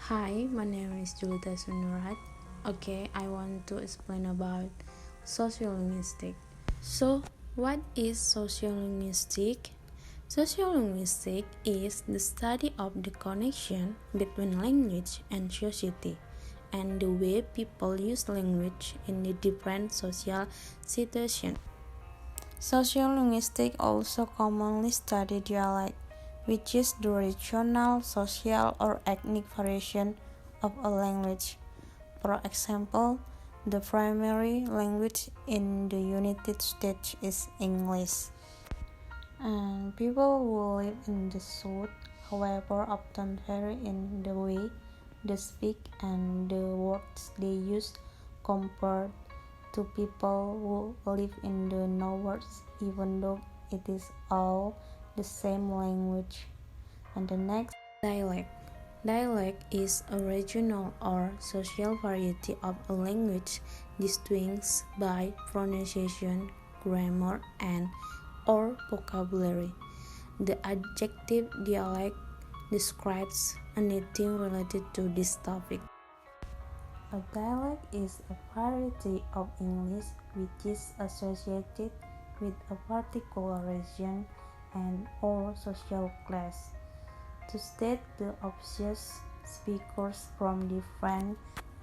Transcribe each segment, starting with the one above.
Hi, my name is Julita Sunurat. Okay, I want to explain about sociolinguistic. So, what is sociolinguistic? Sociolinguistic is the study of the connection between language and society and the way people use language in the different social situations. Sociolinguistics also commonly study dialect, which is the regional, social, or ethnic variation of a language. For example, the primary language in the United States is English. And people who live in the South, however, often vary in the way they speak and the words they use compared to people who live in the North, even though it is all the same language. And the next, dialect. Dialect is a regional or social variety of a language distinguished by pronunciation, grammar, and or vocabulary. The adjective dialect describes anything related to this topic. A dialect is a variety of English which is associated with a particular region and or social class. To state the obvious, speakers from different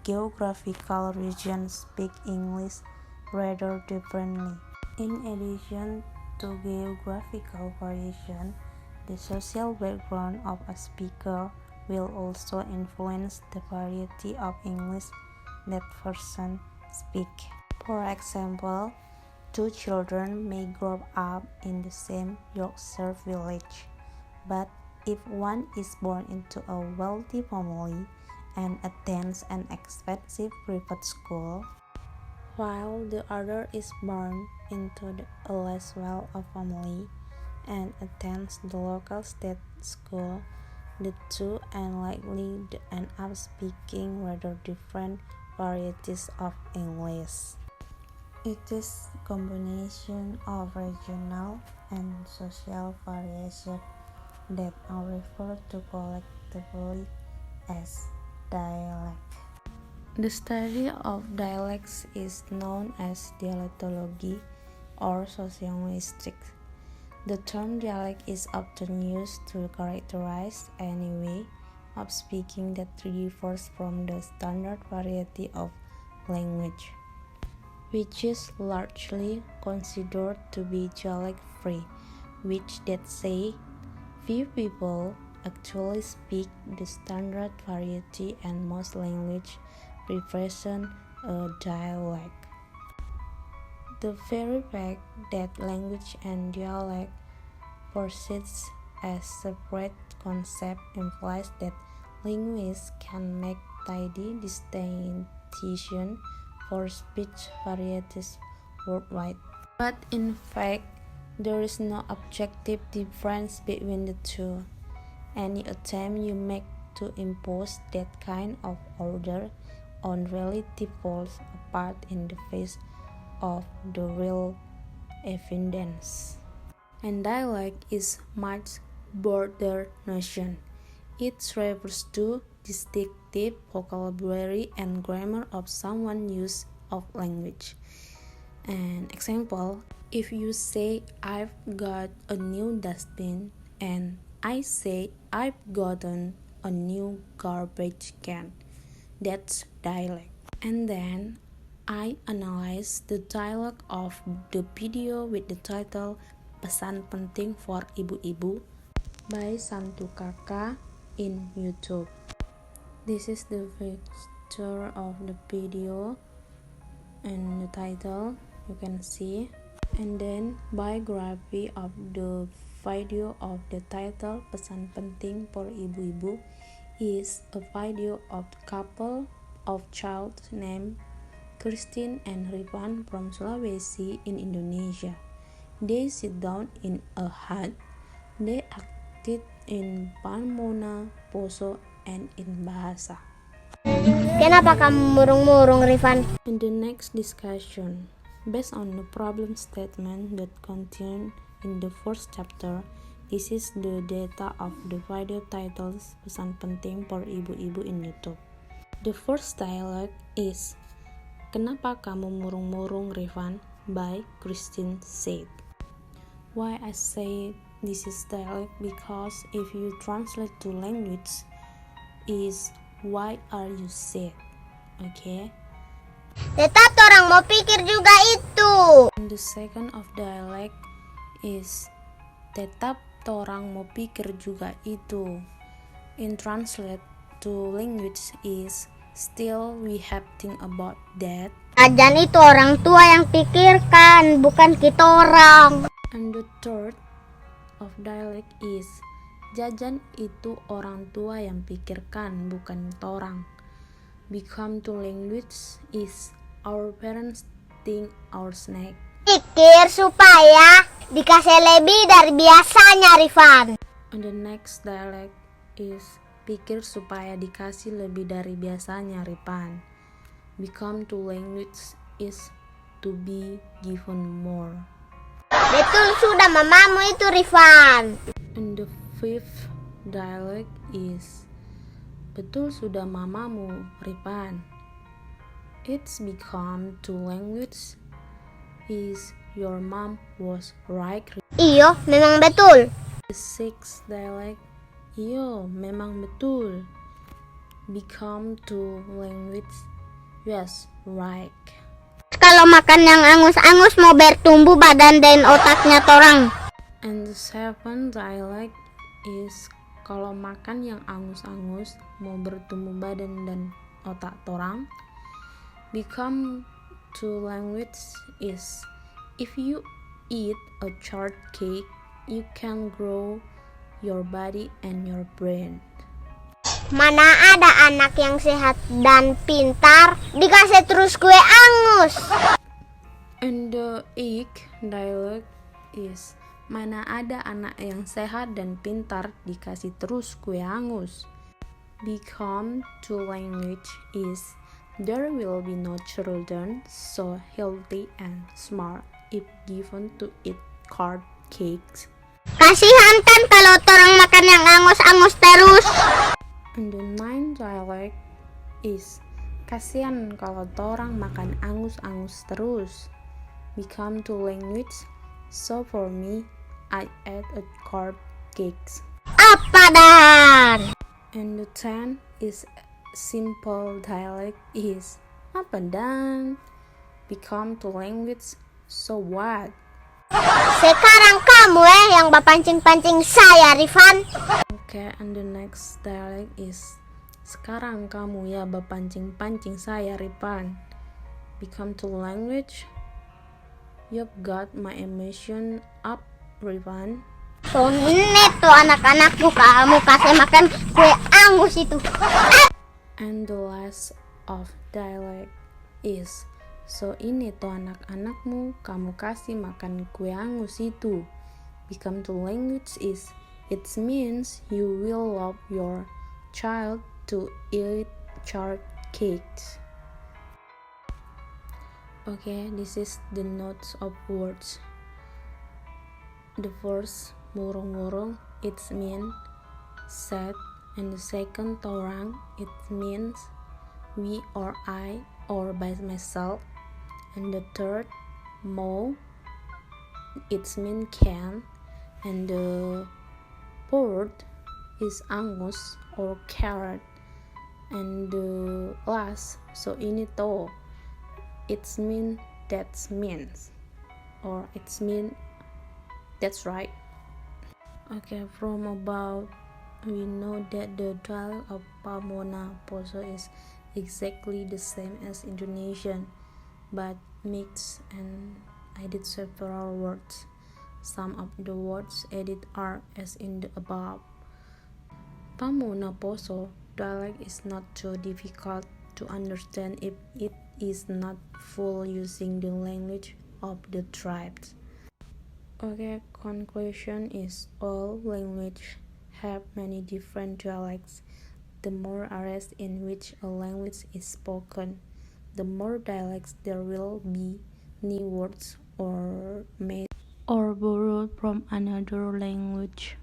geographical regions speak English rather differently. In addition to geographical variation, the social background of a speaker will also influence the variety of English that person speak. For example, two children may grow up in the same Yorkshire village, but if one is born into a wealthy family and attends an expensive private school, while the other is born into a less well-off family and attends the local state school, the two unlikely end up speaking rather different varieties of English. It is a combination of regional and social variation that are referred to collectively as dialect. The study of dialects is known as dialectology or sociolinguistics. The term dialect is often used to characterize any way of speaking that differs from the standard variety of language, which is largely considered to be dialect-free, which that say few people actually speak the standard variety and most language represent a dialect. The very fact that language and dialect persist as separate concepts implies that linguists can make tidy distinction for speech varieties worldwide. But in fact, there is no objective difference between the two. Any attempt you make to impose that kind of order on reality falls apart in the face of the real evidence. And dialect is much broader notion. It refers to distinctive vocabulary and grammar of someone's use of language. An example, if you say I've got a new dustbin and I say I've gotten a new garbage can, that's dialect. And then I analyze the dialogue of the video with the title Pesan Penting for Ibu-Ibu by Santu Kakak in YouTube. This is the picture of the video and the title you can see, and then biography of the video of the title Pesan Penting for Ibu-Ibu is a video of the couple of child named Christine and Rifan from Sulawesi in Indonesia. They sit down in a hut. They acted in Palmona, Poso, and in Bahasa. Kenapa kamu murung-murung, Rifan? In the next discussion, based on the problem statement that contained in the first chapter, This is the data of the video titles pesan penting for ibu-ibu in YouTube. The first dialect is Kenapa Kamu Murung-Murung Rifan by Christine said. Why I say this is dialect because if you translate to language is why are you sad, okay? Tetap orang mau pikir juga itu. And the second of dialect is tetap torang mau pikir juga itu. In translate to language is still we have think about that. Jajan itu orang tua yang pikirkan, bukan kita orang. And the third of dialect is jajan itu orang tua yang pikirkan, bukan torang. Become to language is our parents think our snack. Pikir supaya dikasih lebih dari biasanya, Rifan. And the next dialect is pikir supaya dikasih lebih dari biasanya, Rifan. Become to language is to be given more. Betul sudah mamamu itu, Rifan. And the fifth dialect is betul sudah mamamu, Rifan. It's become to language is your mom was right. Iyo, memang betul. The sixth dialect, iyo, memang betul. Become to language, yes, right. Kalau makan yang angus-angus mau bertumbuh badan dan otaknya torang. And the seventh dialect is kalau makan yang angus-angus mau bertumbuh badan dan otak torang. Become to language is if you eat a chocolate cake, you can grow your body and your brain. Mana ada anak yang sehat dan pintar dikasih terus kue angus. And the eighth dialect is mana ada anak yang sehat dan pintar dikasih terus kue angus. Become to language is there will be no children so healthy and smart if given to eat carrot cakes. Kasihan kan kalau torang makan yang angus-angus terus. And the ninth dialect is kasihan kalau torang makan angus-angus terus. Become to language so for me I ate a carrot cakes. Apa dan? And the tenth is simple dialect is apa dan? Become to language so what? Sekarang kamu yang bapancing-pancing saya, Rifan. Okay, and the next dialect is sekarang kamu ya bapancing-pancing saya, Rifan. Become to language, you've got my emotion up, Rifan. So neto anak-anakku kamu kasih makan kue angus itu. And the last of dialect is so ini tuh anak-anakmu kamu kasih makan kue angus itu. Become to language is it means you will love your child to eat chocolate cakes. Okay, this is the notes of words. The first murung-murung it means sad, and the second torang it means we or I or by myself, and the third mo it means can, and the fourth is angus or carrot, and the last so ini to it means that means or it means that's right. Okay, from about we know that the dialect of Pamona Poso is exactly the same as Indonesian, but mixed and added several words. Some of the words added are as in the above. Pamona Poso dialect is not too difficult to understand if it is not full using the language of the tribes. Okay, conclusion is all language have many different dialects. The more areas in which a language is spoken, the more dialects there will be, new words or made or borrowed from another language.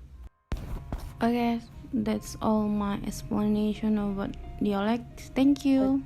Okay, that's all my explanation about dialect. Thank you.